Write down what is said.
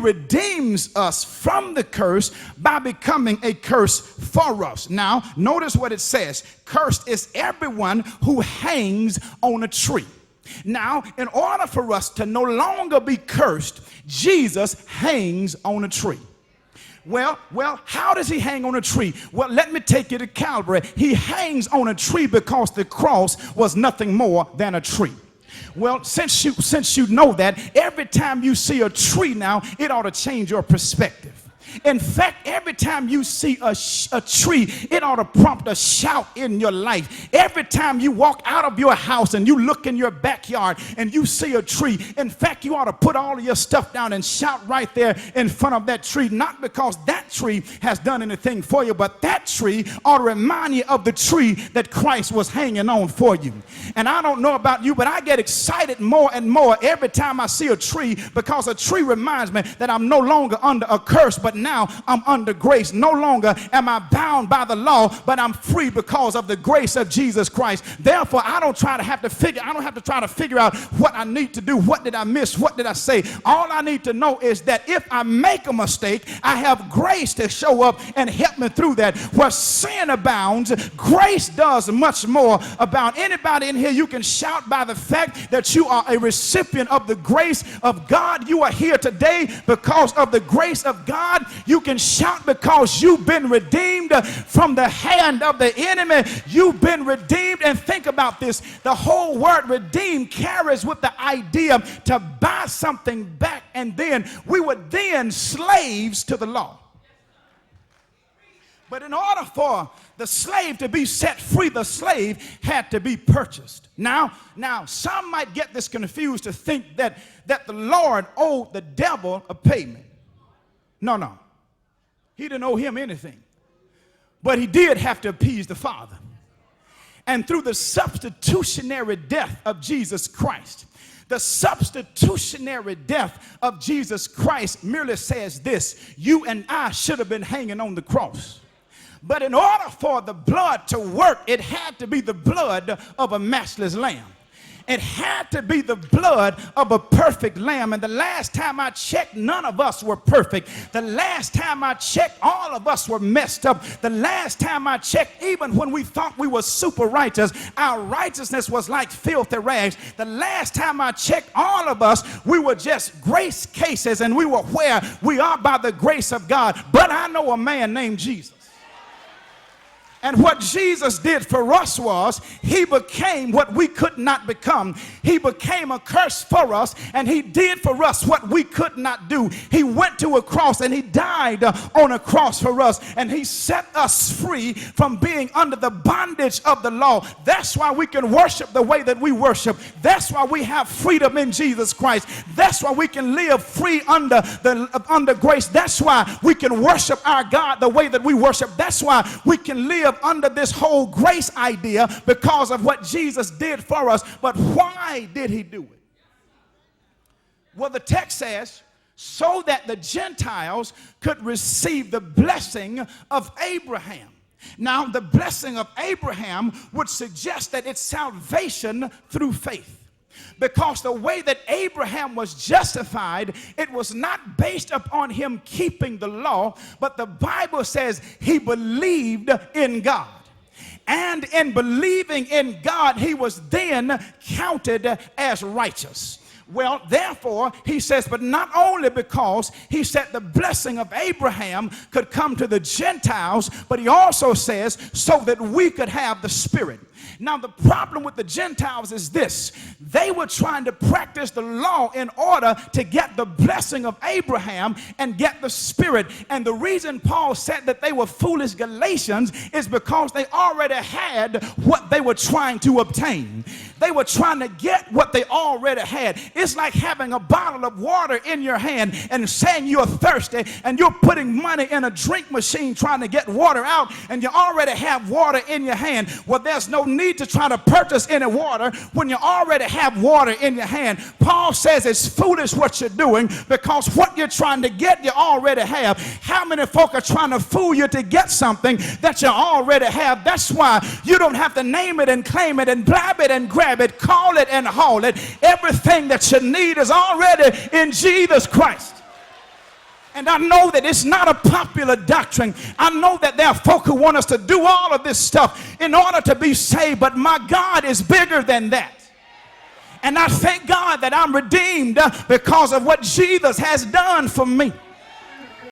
redeems us from the curse by becoming a curse for us. Now, notice what it says. Cursed is everyone who hangs on a tree. Now, in order for us to no longer be cursed, Jesus hangs on a tree. Well, how does he hang on a tree? Well, let me take you to Calvary. He hangs on a tree because the cross was nothing more than a tree. Well, since you know that, every time you see a tree now, it ought to change your perspective. In fact, every time you see a tree, it ought to prompt a shout in your life. Every time you walk out of your house and you look in your backyard and you see a tree, in fact, you ought to put all of your stuff down and shout right there in front of that tree, not because that tree has done anything for you, but that tree ought to remind you of the tree that Christ was hanging on for you. And I don't know about you, but I get excited more and more every time I see a tree, because a tree reminds me that I'm no longer under a curse, but now I'm under grace. No longer am I bound by the law, but I'm free because of the grace of Jesus Christ. Therefore, I don't have to try to figure out what I need to do. What did I miss? What did I say? All I need to know is that if I make a mistake, I have grace to show up and help me through that. Where sin abounds, grace does much more abound. Anybody in here, you can shout by the fact that you are a recipient of the grace of God. You are here today because of the grace of God. You can shout because you've been redeemed from the hand of the enemy. You've been redeemed. And think about this. The whole word redeemed carries with the idea to buy something back. And then we were then slaves to the law. But in order for the slave to be set free, the slave had to be purchased. Now, some might get this confused to think that the Lord owed the devil a payment. No. He didn't owe him anything. But he did have to appease the Father. And through the substitutionary death of Jesus Christ, the substitutionary death of Jesus Christ merely says this: you and I should have been hanging on the cross. But in order for the blood to work, it had to be the blood of a matchless lamb. It had to be the blood of a perfect lamb. And the last time I checked, none of us were perfect. The last time I checked, all of us were messed up. The last time I checked, even when we thought we were super righteous, our righteousness was like filthy rags. The last time I checked, all of us, we were just grace cases, and we were where we are by the grace of God. But I know a man named Jesus. And what Jesus did for us was he became what we could not become. He became a curse for us, and he did for us what we could not do. He went to a cross and he died on a cross for us, and he set us free from being under the bondage of the law. That's why we can worship the way that we worship. That's why we have freedom in Jesus Christ. That's why we can live free under grace. That's why we can worship our God the way that we worship. That's why we can live under this whole grace idea, because of what Jesus did for us. But why did he do it? Well, the text says, so that the Gentiles could receive the blessing of Abraham. Now, the blessing of Abraham would suggest that it's salvation through faith. Because the way that Abraham was justified, it was not based upon him keeping the law, but the Bible says he believed in God. And in believing in God, he was then counted as righteous. Well, therefore, he says, but not only because he said the blessing of Abraham could come to the Gentiles, but he also says so that we could have the Spirit. Now, the problem with the Gentiles is this: they were trying to practice the law in order to get the blessing of Abraham and get the Spirit. And the reason Paul said that they were foolish Galatians is because they already had what they were trying to obtain. They were trying to get what they already had. It's like having a bottle of water in your hand and saying you're thirsty, and you're putting money in a drink machine trying to get water out, and you already have water in your hand. Well, there's no need to try to purchase any water when you already have water in your hand. Paul says it's foolish what you're doing, because what you're trying to get, you already have. How many folk are trying to fool you to get something that you already have? That's why you don't have to name it and claim it and blab it and grab it, call it and haul it. Everything that you need is already in Jesus Christ. And I know that it's not a popular doctrine. I know that there are folk who want us to do all of this stuff in order to be saved, but my God is bigger than that. And I thank God that I'm redeemed because of what Jesus has done for me.